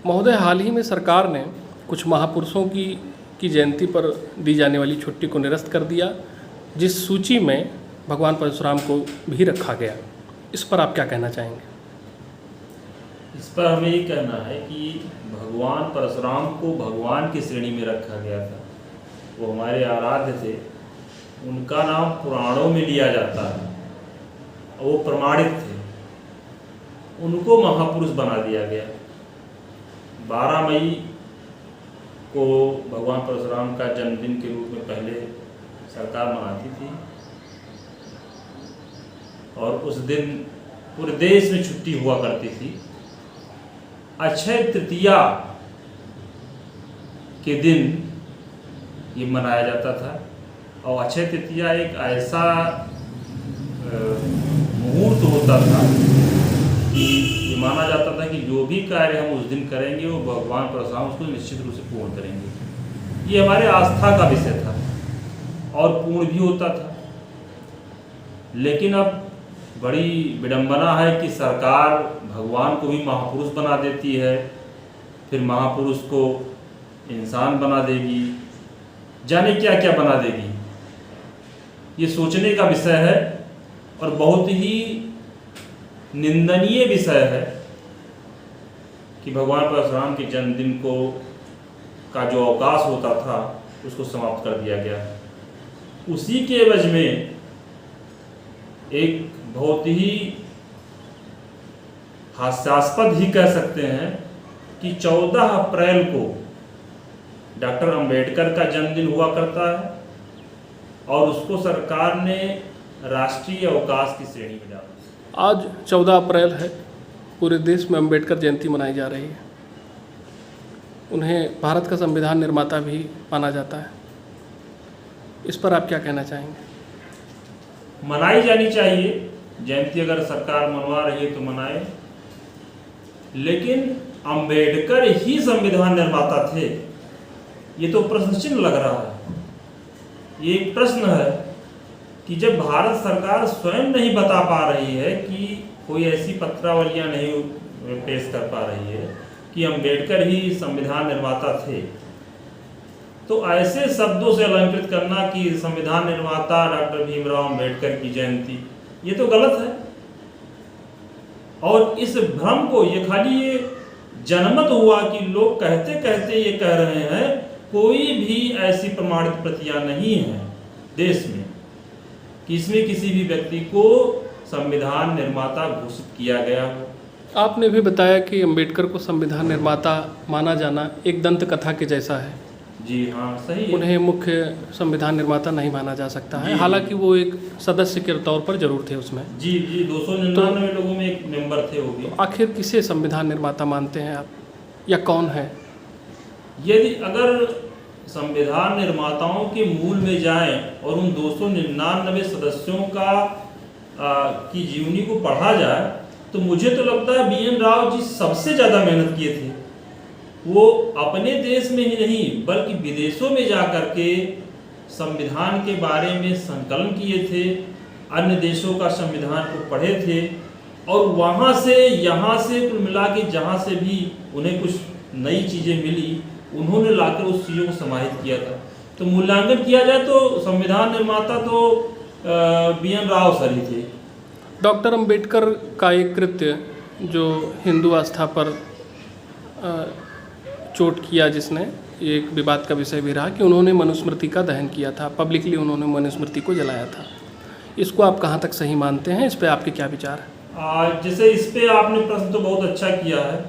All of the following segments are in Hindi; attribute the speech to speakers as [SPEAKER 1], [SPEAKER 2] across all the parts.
[SPEAKER 1] महोदय, हाल ही में सरकार ने कुछ महापुरुषों की जयंती पर दी जाने वाली छुट्टी को निरस्त कर दिया, जिस सूची में भगवान परशुराम को भी रखा गया। इस पर आप क्या कहना चाहेंगे?
[SPEAKER 2] इस पर हमें ये कहना है कि भगवान परशुराम को भगवान की श्रेणी में रखा गया था। वो हमारे आराध्य थे, उनका नाम पुराणों में लिया जाता है, वो प्रमाणित थे, उनको महापुरुष बना दिया गया। 12 मई को भगवान परशुराम का जन्मदिन के रूप में पहले सरकार मनाती थी और उस दिन पूरे देश में छुट्टी हुआ करती थी। अक्षय तृतीया के दिन ये मनाया जाता था और अक्षय तृतीया एक ऐसा मुहूर्त होता था कि ये माना जाता था कि जो भी कार्य हम उस दिन करेंगे वो भगवान परशुराम उसको निश्चित रूप से पूर्ण करेंगे। ये हमारे आस्था का विषय था और पूर्ण भी होता था। लेकिन अब बड़ी विडंबना है कि सरकार भगवान को भी महापुरुष बना देती है, फिर महापुरुष को इंसान बना देगी, जाने क्या क्या बना देगी। ये सोचने का विषय है और बहुत ही निंदनीय विषय है कि भगवान परशुराम के जन्मदिन का जो अवकाश होता था उसको समाप्त कर दिया गया। उसी के एवज में एक बहुत ही हास्यास्पद ही कह सकते हैं कि 14 अप्रैल को डॉक्टर अंबेडकर का जन्मदिन हुआ करता है और उसको सरकार ने राष्ट्रीय अवकाश की श्रेणी में डाला।
[SPEAKER 1] आज 14 अप्रैल है, पूरे देश में अंबेडकर जयंती मनाई जा रही है। उन्हें भारत का संविधान निर्माता भी माना जाता है। इस पर आप क्या कहना चाहेंगे?
[SPEAKER 2] मनाई जानी चाहिए जयंती, अगर सरकार मनवा रही है तो मनाए, लेकिन अंबेडकर ही संविधान निर्माता थे, ये तो प्रश्न चिन्ह लग रहा है। ये एक प्रश्न है कि जब भारत सरकार स्वयं नहीं बता पा रही है कि कोई ऐसी पत्रावलियां नहीं पेश कर पा रही है कि अंबेडकर ही संविधान निर्माता थे, तो ऐसे शब्दों से अलंकृत करना कि संविधान निर्माता डॉक्टर भीमराव अंबेडकर की जयंती, ये तो गलत है। और इस भ्रम को ये खाली ये जनमत हुआ कि लोग कहते कहते ये कह रहे हैं, कोई भी ऐसी प्रमाणित प्रतियां नहीं है देश में कि इसमें किसी भी व्यक्ति को संविधान निर्माता घोषित किया गया हो।
[SPEAKER 1] आपने भी बताया कि अंबेडकर को संविधान निर्माता माना जाना एक दंत कथा के जैसा है।
[SPEAKER 2] जी हाँ, सही है।
[SPEAKER 1] उन्हें मुख्य संविधान निर्माता नहीं माना जा सकता है, हालांकि वो एक सदस्य के तौर पर जरूर थे उसमें।
[SPEAKER 2] जी 299 लोगों में एक मेंबर थे वो भी।
[SPEAKER 1] तो आखिर किसे संविधान निर्माता मानते हैं आप, या कौन है?
[SPEAKER 2] यदि अगर संविधान निर्माताओं के मूल में जाएं और उन 299 सदस्यों की जीवनी को पढ़ा जाए तो मुझे तो लगता है BN राव जी सबसे ज़्यादा मेहनत किए थे। वो अपने देश में ही नहीं बल्कि विदेशों में जाकर के संविधान के बारे में संकलन किए थे, अन्य देशों का संविधान को पढ़े थे और वहाँ से यहाँ से कुल मिला के जहाँ से भी उन्हें कुछ नई चीज़ें मिली उन्होंने लाकर उस चीज़ों को समाहित किया था। तो मूल्यांकन किया जाए तो संविधान निर्माता तो BN राव सर ही थे।
[SPEAKER 1] डॉक्टर अंबेडकर का एक कृत्य जो हिंदू आस्था पर चोट किया, जिसने एक विवाद का विषय भी रहा कि उन्होंने मनुस्मृति का दहन किया था, पब्लिकली उन्होंने मनुस्मृति को जलाया था। इसको आप कहाँ तक सही मानते हैं? इस पे आपके क्या विचार हैं?
[SPEAKER 2] जैसे इस पे आपने प्रश्न तो बहुत अच्छा किया है।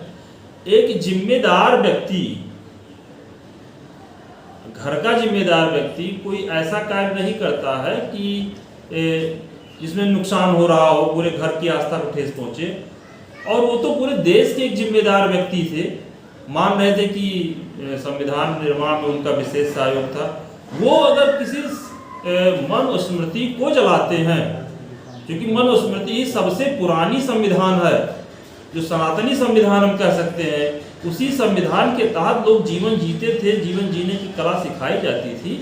[SPEAKER 2] एक जिम्मेदार व्यक्ति, घर का जिम्मेदार व्यक्ति कोई ऐसा कार्य नहीं करता है कि जिसमें नुकसान हो रहा हो, पूरे घर की आस्था को ठेस पहुंचे। और वो तो पूरे देश के एक जिम्मेदार व्यक्ति थे, मान रहे थे कि संविधान निर्माण में उनका विशेष सहयोग था। वो अगर किसी मनुस्मृति को जलाते हैं, क्योंकि मनुस्मृति ही सबसे पुरानी संविधान है, जो सनातनी संविधान हम कह सकते हैं, उसी संविधान के तहत लोग जीवन जीते थे, जीवन जीने की कला सिखाई जाती थी,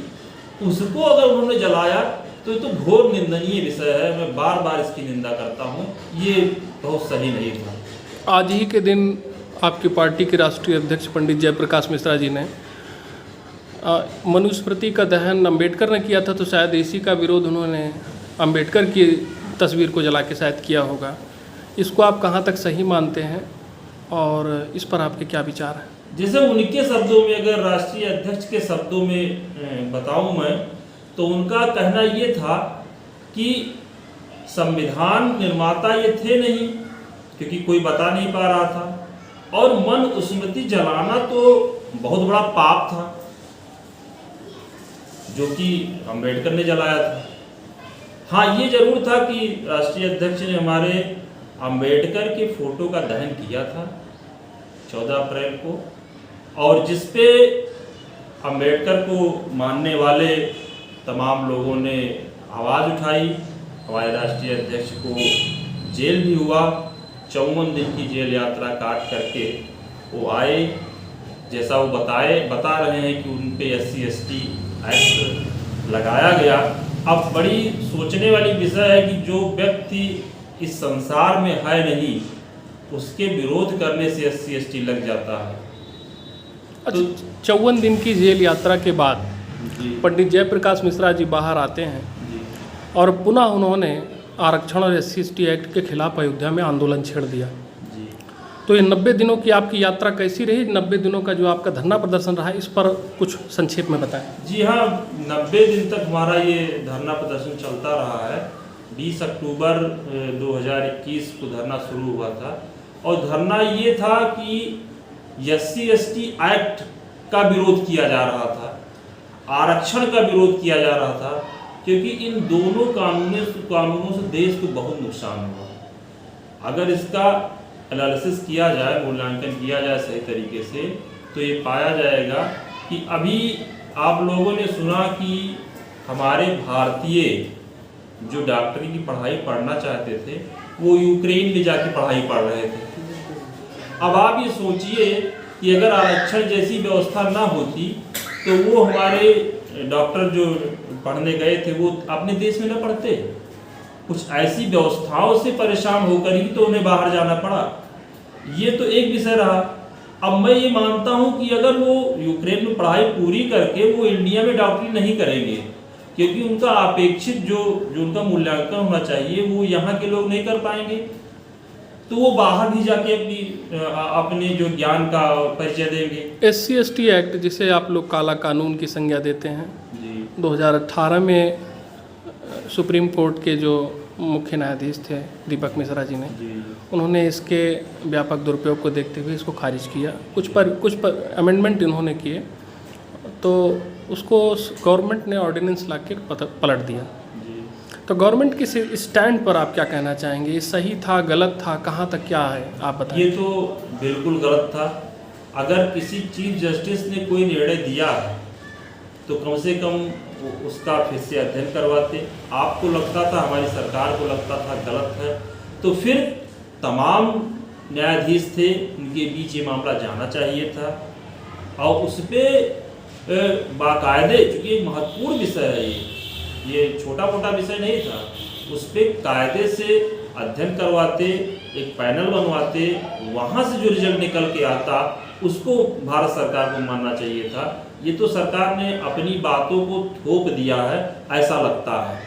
[SPEAKER 2] उसको अगर उन्होंने जलाया तो ये तो घोर निंदनीय विषय है। मैं बार बार इसकी निंदा करता हूँ, ये बहुत सही नहीं था।
[SPEAKER 1] आज ही के दिन आपकी पार्टी के राष्ट्रीय अध्यक्ष पंडित जयप्रकाश मिश्रा जी ने मनुस्मृति का दहन अंबेडकर ने किया था, तो शायद इसी का विरोध उन्होंने अंबेडकर की तस्वीर को जला के शायद किया होगा। इसको आप कहाँ तक सही मानते हैं और इस पर आपके क्या विचार हैं?
[SPEAKER 2] जैसे उनके शब्दों में, अगर राष्ट्रीय अध्यक्ष के शब्दों में बताऊं मैं, तो उनका कहना ये था कि संविधान निर्माता ये थे नहीं, क्योंकि कोई बता नहीं पा रहा था, और मनुस्मृति जलाना तो बहुत बड़ा पाप था जो कि अंबेडकर ने जलाया था। हाँ, ये जरूर था कि राष्ट्रीय अध्यक्ष ने हमारे अंबेडकर के फोटो का दहन किया था 14 अप्रैल को, और जिस पे अंबेडकर को मानने वाले तमाम लोगों ने आवाज़ उठाई। हमारे राष्ट्रीय अध्यक्ष को जेल भी हुआ, 54 दिन की जेल यात्रा काट करके वो आए। जैसा वो बता रहे हैं कि उन पे SC/ST एक्ट लगाया गया। अब बड़ी सोचने वाली विषय है कि जो व्यक्ति इस संसार में है नहीं, उसके विरोध करने से SC/ST लग जाता है।
[SPEAKER 1] अच्छा, 54 दिन की जेल यात्रा के बाद पंडित जयप्रकाश मिश्रा जी बाहर आते हैं और पुनः उन्होंने आरक्षण और SC/ST एक्ट के खिलाफ अयोध्या में आंदोलन छेड़ दिया। तो ये 90 दिनों की आपकी यात्रा कैसी रही? 90 दिनों का जो आपका धरना प्रदर्शन रहा, इस पर कुछ संक्षेप में बताएं।
[SPEAKER 2] जी हाँ, 90 दिन तक हमारा ये धरना प्रदर्शन चलता रहा है। 20 अक्टूबर 2021 को धरना शुरू हुआ था, और धरना ये था कि SC/ST एक्ट का विरोध किया जा रहा था, आरक्षण का विरोध किया जा रहा था, क्योंकि इन दोनों कानूनों से देश को बहुत नुकसान हुआ। अगर इसका एनालिसिस किया जाए, मूल्यांकन किया जाए सही तरीके से, तो ये पाया जाएगा कि अभी आप लोगों ने सुना कि हमारे भारतीय जो डॉक्टरी की पढ़ाई पढ़ना चाहते थे, वो यूक्रेन में जाके पढ़ाई पढ़ रहे थे। अब आप ये सोचिए कि अगर आरक्षण जैसी व्यवस्था ना होती, तो वो हमारे डॉक्टर जो पढ़ने गए थे वो अपने देश में ना पढ़ते। कुछ ऐसी व्यवस्थाओं से परेशान होकर ही तो उन्हें बाहर जाना पड़ा। ये तो एक विषय रहा। अब मैं ये मानता हूँ कि अगर वो यूक्रेन में पढ़ाई पूरी करके वो इंडिया में डॉक्टरी नहीं करेंगे, क्योंकि उनका अपेक्षित जो उनका मूल्यांकन होना चाहिए वो यहाँ के लोग नहीं कर पाएंगे, तो वो बाहर भी जाके अपने जो ज्ञान का परिचय देंगे।
[SPEAKER 1] SC/ST एक्ट, जिसे आप लोग काला कानून की संज्ञा देते हैं,
[SPEAKER 2] जी
[SPEAKER 1] 2018 में सुप्रीम कोर्ट के जो मुख्य न्यायाधीश थे दीपक मिश्रा जी ने, उन्होंने इसके व्यापक दुरुपयोग को देखते हुए इसको खारिज किया। कुछ पर अमेंडमेंट इन्होंने किए, तो उसको गवर्नमेंट ने ऑर्डिनेंस ला के पलट दिया। तो गवर्नमेंट के स्टैंड पर आप क्या कहना चाहेंगे? ये सही था, गलत था, कहाँ तक क्या है, आप बताइए।
[SPEAKER 2] ये तो बिल्कुल गलत था। अगर किसी चीफ जस्टिस ने कोई निर्णय दिया है तो कम से कम उसका फिर से अध्ययन करवाते। आपको लगता था, हमारी सरकार को लगता था गलत है, तो फिर तमाम न्यायाधीश थे, उनके बीच ये मामला जाना चाहिए था, और उस पर बाकायदे, चूँकि एक महत्वपूर्ण विषय है, ये छोटा मोटा विषय नहीं था, उस पर कायदे से अध्ययन करवाते, एक पैनल बनवाते, वहाँ से जो रिजल्ट निकल के आता उसको भारत सरकार को मानना चाहिए था। ये तो सरकार ने अपनी बातों को थोप दिया है, ऐसा लगता है,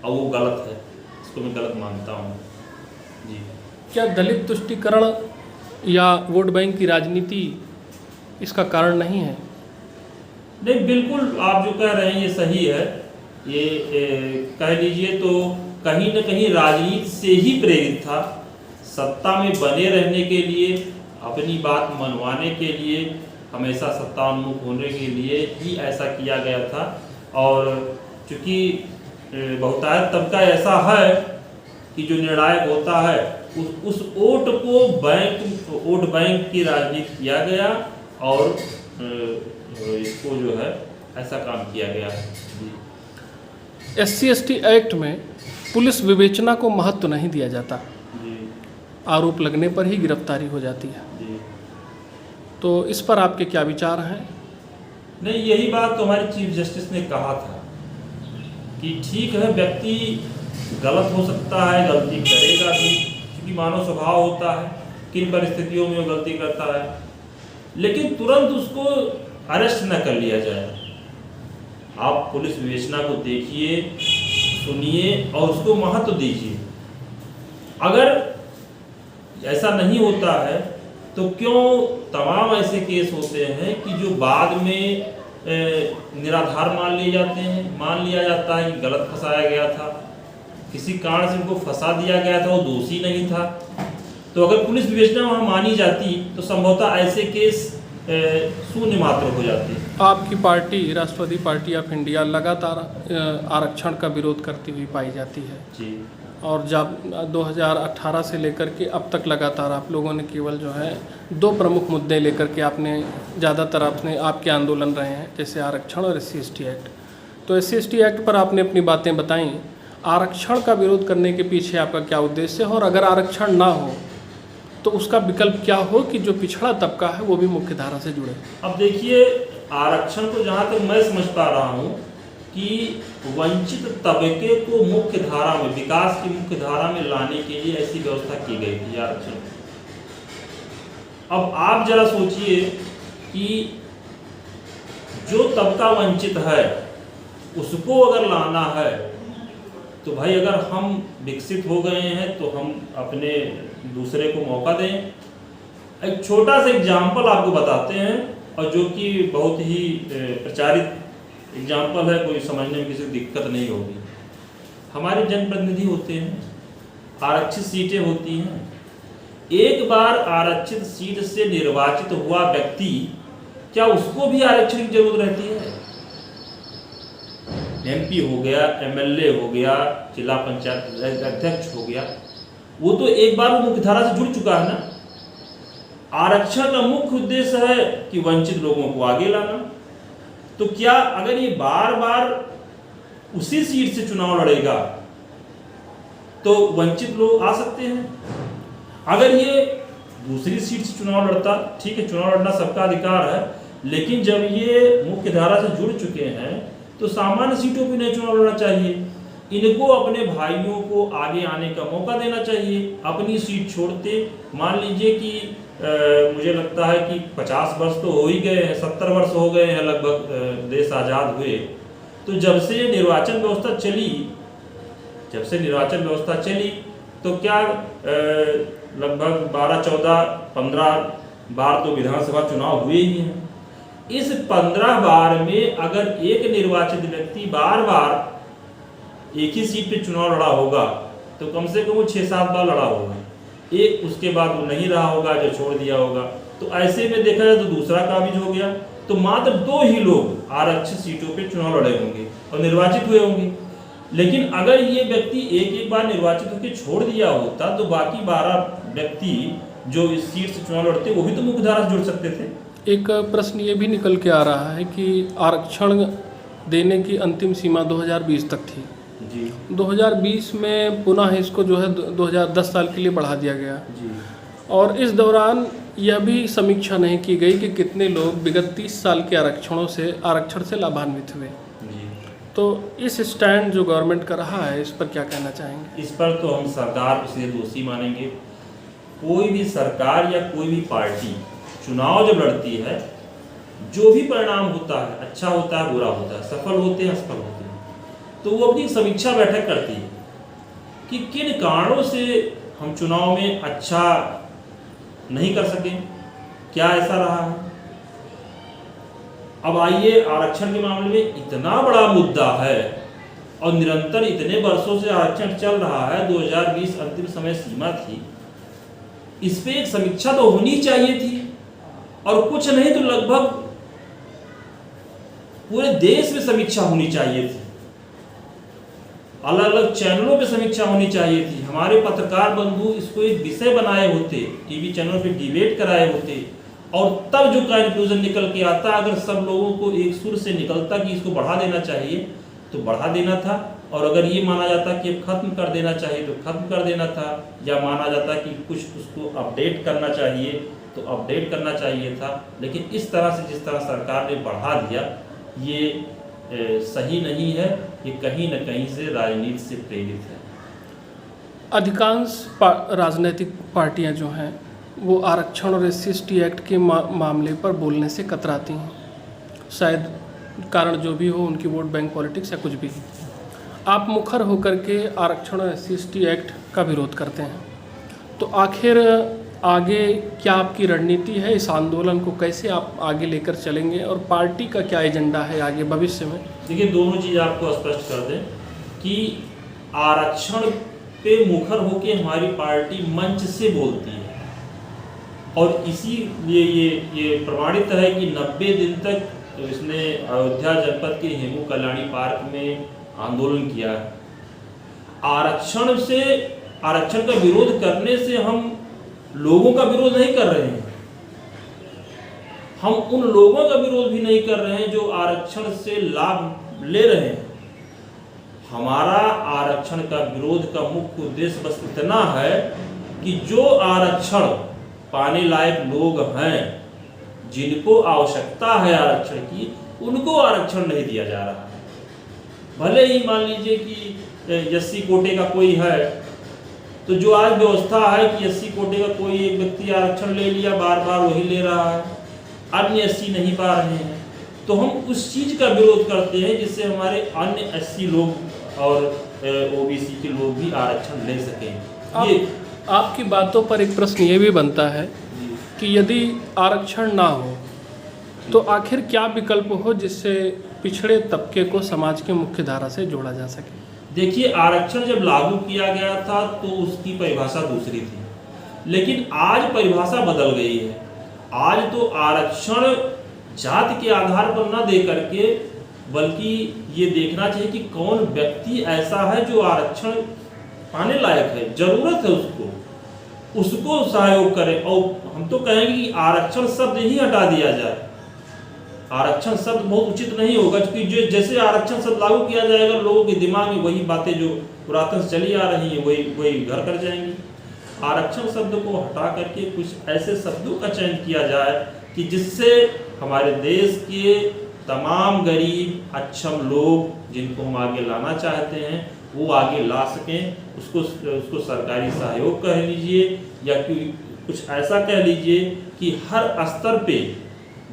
[SPEAKER 2] और वो गलत है, इसको मैं गलत मानता हूँ। जी,
[SPEAKER 1] क्या दलित तुष्टीकरण या वोट बैंक की राजनीति इसका कारण नहीं है?
[SPEAKER 2] नहीं, बिल्कुल आप जो कह रहे हैं ये सही है। ये कह लीजिए तो कहीं न कहीं राजनीति से ही प्रेरित था। सत्ता में बने रहने के लिए, अपनी बात मनवाने के लिए, हमेशा सत्तान्मुख होने के लिए ही ऐसा किया गया था। और चूँकि बहुतायत तबका ऐसा है कि जो निर्णायक होता है, उस वोट को वोट बैंक की राजनीति किया गया, और इसको जो है ऐसा काम किया गया है।
[SPEAKER 1] SC/ST एक्ट में पुलिस विवेचना को महत्व नहीं दिया जाता, आरोप लगने पर ही गिरफ्तारी हो जाती है। तो इस पर आपके क्या विचार हैं?
[SPEAKER 2] नहीं, यही बात तो हमारे चीफ जस्टिस ने कहा था कि ठीक है, व्यक्ति गलत हो सकता है, गलती करेगा भी, क्योंकि मानव स्वभाव होता है, किन परिस्थितियों में वो गलती करता है, लेकिन तुरंत उसको अरेस्ट न कर लिया जाए। आप पुलिस विवेचना को देखिए, सुनिए और उसको महत्व दीजिए। अगर ऐसा नहीं होता है तो क्यों तमाम ऐसे केस होते हैं कि जो बाद में निराधार मान लिए जाते हैं। मान लिया जाता है कि गलत फंसाया गया था, किसी कारण से उनको फंसा दिया गया था, वो दोषी नहीं था। तो अगर पुलिस विवेचना वहाँ मानी जाती तो संभवतः ऐसे केस शून्य मात्र हो जाते।
[SPEAKER 1] आपकी पार्टी राष्ट्रवादी पार्टी ऑफ इंडिया लगातार आरक्षण का विरोध करती हुई पाई जाती है
[SPEAKER 2] जी।
[SPEAKER 1] और जब 2018 से लेकर के अब तक लगातार आप लोगों ने केवल जो है 2 प्रमुख मुद्दे लेकर के आपने ज़्यादातर आपके आंदोलन रहे हैं, जैसे आरक्षण और SC/ST एक्ट। तो SC/ST एक्ट पर आपने अपनी बातें बताई। आरक्षण का विरोध करने के पीछे आपका क्या उद्देश्य है, और अगर आरक्षण ना हो तो उसका विकल्प क्या हो कि जो पिछड़ा तबका है वो भी मुख्य धारा से जुड़े?
[SPEAKER 2] अब देखिए, आरक्षण को जहाँ तक मैं समझ पा रहा हूँ कि वंचित तबके को मुख्य धारा में, विकास की मुख्य धारा में लाने के लिए ऐसी व्यवस्था की गई थी आरक्षण। अब आप जरा सोचिए कि जो तबका वंचित है उसको अगर लाना है तो भाई अगर हम विकसित हो गए हैं तो हम अपने दूसरे को मौका दें। एक छोटा सा एग्जाम्पल आपको बताते हैं, और जो कि बहुत ही प्रचारित एग्जाम्पल है, कोई समझने में किसी को दिक्कत नहीं होगी। हमारे जनप्रतिनिधि होते हैं, आरक्षित सीटें होती हैं। एक बार आरक्षित सीट से निर्वाचित हुआ व्यक्ति, क्या उसको भी आरक्षण की जरूरत रहती है? MP हो गया, MLA हो गया, जिला पंचायत अध्यक्ष हो गया, वो तो एक बार वो मुख्यधारा से जुड़ चुका है ना। आरक्षण का मुख्य उद्देश्य है कि वंचित लोगों को आगे लाना। तो क्या अगर ये बार बार उसी सीट से चुनाव लड़ेगा तो वंचित लोग आ सकते हैं? अगर ये दूसरी सीट से चुनाव लड़ता, ठीक है, चुनाव लड़ना सबका अधिकार है, लेकिन जब ये मुख्य धारा से जुड़ चुके हैं तो सामान्य सीटों पर नहीं चुनाव लड़ना चाहिए। इनको अपने भाइयों को आगे आने का मौका देना चाहिए। अपनी सीट छोड़ते, मान लीजिए कि मुझे लगता है कि 50 वर्ष तो हो ही गए हैं, 70 वर्ष हो गए हैं लगभग देश आज़ाद हुए। तो जब से निर्वाचन व्यवस्था चली तो क्या लगभग 12, 14, 15 बार तो विधानसभा चुनाव हुए ही हैं। इस 15 बार में अगर एक निर्वाचित व्यक्ति बार बार एक ही सीट पे चुनाव लड़ा होगा तो कम से कम वो 6-7 बार लड़ा होगा। एक उसके बाद वो नहीं रहा होगा, जो छोड़ दिया होगा। तो ऐसे में देखा जाए तो दूसरा काबिज हो गया। तो मात्र 2 ही लोग आरक्षित सीटों पे चुनाव लड़े होंगे और निर्वाचित हुए होंगे। लेकिन अगर ये व्यक्ति एक बार निर्वाचित होकर छोड़ दिया होता तो बाकी 12 व्यक्ति जो इस सीट से चुनाव लड़ते वो भी तो मुख्य धारा से जुड़ सकते थे।
[SPEAKER 1] एक प्रश्न ये भी निकल के आ रहा है कि आरक्षण देने की अंतिम सीमा 2020 तक थी
[SPEAKER 2] जी।
[SPEAKER 1] 2020 में पुनः इसको जो है 2010 साल के लिए बढ़ा दिया गया
[SPEAKER 2] जी।
[SPEAKER 1] और इस दौरान यह भी समीक्षा नहीं की गई कि कितने लोग विगत 30 साल के आरक्षण से लाभान्वित हुए।
[SPEAKER 2] जी।
[SPEAKER 1] तो इस स्टैंड जो गवर्नमेंट का रहा है, इस पर क्या कहना चाहेंगे?
[SPEAKER 2] इस पर तो हम सरकार को सीधे दोषी मानेंगे। कोई भी सरकार या कोई भी पार्टी चुनाव जब लड़ती है, जो भी परिणाम होता है, अच्छा होता है, बुरा होता है, सफल होते हैं, असफल होते हैं, तो वो अपनी समीक्षा बैठक करती है कि किन कारणों से हम चुनाव में अच्छा नहीं कर सके, क्या ऐसा रहा है। अब आइए, आरक्षण के मामले में इतना बड़ा मुद्दा है और निरंतर इतने वर्षों से आरक्षण चल रहा है, 2020 अंतिम समय सीमा थी, इस पे एक समीक्षा तो होनी चाहिए थी। और कुछ नहीं तो लगभग पूरे देश में समीक्षा होनी चाहिए थी, अलग अलग चैनलों पे समीक्षा होनी चाहिए थी। हमारे पत्रकार बंधु इसको एक विषय बनाए होते, टीवी चैनल पे डिबेट कराए होते, और तब जो कंक्लूजन निकल के आता, अगर सब लोगों को एक सुर से निकलता कि इसको बढ़ा देना चाहिए तो बढ़ा देना था, और अगर ये माना जाता कि अब खत्म कर देना चाहिए तो खत्म कर देना था, या माना जाता कि कुछ उसको अपडेट करना चाहिए तो अपडेट करना चाहिए था। लेकिन इस तरह से जिस तरह सरकार ने बढ़ा दिया, ये सही नहीं है। ये कहीं न कहीं से राजनीति से प्रेरित है।
[SPEAKER 1] अधिकांश राजनीतिक पार्टियां जो हैं वो आरक्षण और SC/ST एक्ट के मामले पर बोलने से कतराती हैं। शायद कारण जो भी हो, उनकी वोट बैंक पॉलिटिक्स या कुछ भी। आप मुखर होकर के आरक्षण और SC/ST एक्ट का विरोध करते हैं, तो आखिर आगे क्या आपकी रणनीति है? इस आंदोलन को कैसे आप आगे लेकर चलेंगे और पार्टी का क्या एजेंडा है आगे भविष्य में?
[SPEAKER 2] देखिए, दोनों चीज़ आपको स्पष्ट कर दें कि आरक्षण पे मुखर होकर हमारी पार्टी मंच से बोलती है, और इसीलिए ये प्रमाणित है कि 90 दिन तक इसने अयोध्या जनपद के हेमू कल्याणी पार्क में आंदोलन किया है। आरक्षण का विरोध करने से हम लोगों का विरोध नहीं कर रहे हैं, हम उन लोगों का विरोध भी नहीं कर रहे हैं जो आरक्षण से लाभ ले रहे हैं। हमारा आरक्षण का विरोध का मुख्य उद्देश्य बस इतना है कि जो आरक्षण पाने लायक लोग हैं, जिनको आवश्यकता है आरक्षण की, उनको आरक्षण नहीं दिया जा रहा है। भले ही मान लीजिए कि SC कोटे का कोई है, तो जो आज व्यवस्था है कि SC कोटे का कोई एक व्यक्ति आरक्षण ले लिया, बार बार वही ले रहा है, अन्य SC नहीं पा रहे हैं, तो हम उस चीज़ का विरोध करते हैं जिससे हमारे अन्य SC लोग और OBC के लोग भी आरक्षण ले सकें।
[SPEAKER 1] आपकी बातों पर एक प्रश्न ये भी बनता है कि यदि आरक्षण ना हो तो आखिर क्या विकल्प हो जिससे पिछड़े तबके को समाज के मुख्य धारा से जोड़ा जा सके?
[SPEAKER 2] देखिए, आरक्षण जब लागू किया गया था तो उसकी परिभाषा दूसरी थी, लेकिन आज परिभाषा बदल गई है। आज तो आरक्षण जाति के आधार पर न दे करके, बल्कि ये देखना चाहिए कि कौन व्यक्ति ऐसा है जो आरक्षण पाने लायक है, जरूरत है उसको सहयोग करें। और हम तो कहेंगे कि आरक्षण शब्द ही हटा दिया जाए। आरक्षण शब्द बहुत उचित नहीं होगा, क्योंकि जो जैसे आरक्षण शब्द लागू किया जाएगा, लोगों के दिमाग में वही बातें जो पुरातन से चली आ रही हैं वही घर कर जाएंगी। आरक्षण शब्द को हटा करके कुछ ऐसे शब्दों का चयन किया जाए कि जिससे हमारे देश के तमाम गरीब अक्षम लोग जिनको हम आगे लाना चाहते हैं वो आगे ला सकें। उसको सरकारी सहयोग कह लीजिए या कुछ ऐसा कह लीजिए कि हर स्तर पे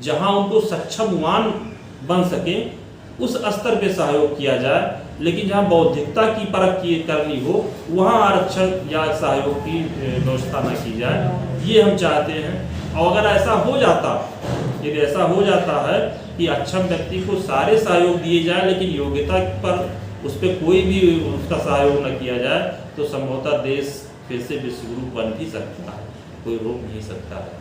[SPEAKER 2] जहां उनको सक्षमवान बन सके उस स्तर पे सहयोग किया जाए, लेकिन जहां बौद्धिकता की परख करनी हो वहां आरक्षण या सहयोग की व्यवस्था न की जाए, ये हम चाहते हैं। और अगर ऐसा हो जाता, यदि ऐसा हो जाता है कि अक्षम व्यक्ति को सारे सहयोग दिए जाए लेकिन योग्यता पर उस पर कोई भी उसका सहयोग न किया जाए, तो संभवतः देश फिर से विश्वगुरु बन भी सकता है, कोई रोक नहीं सकता है।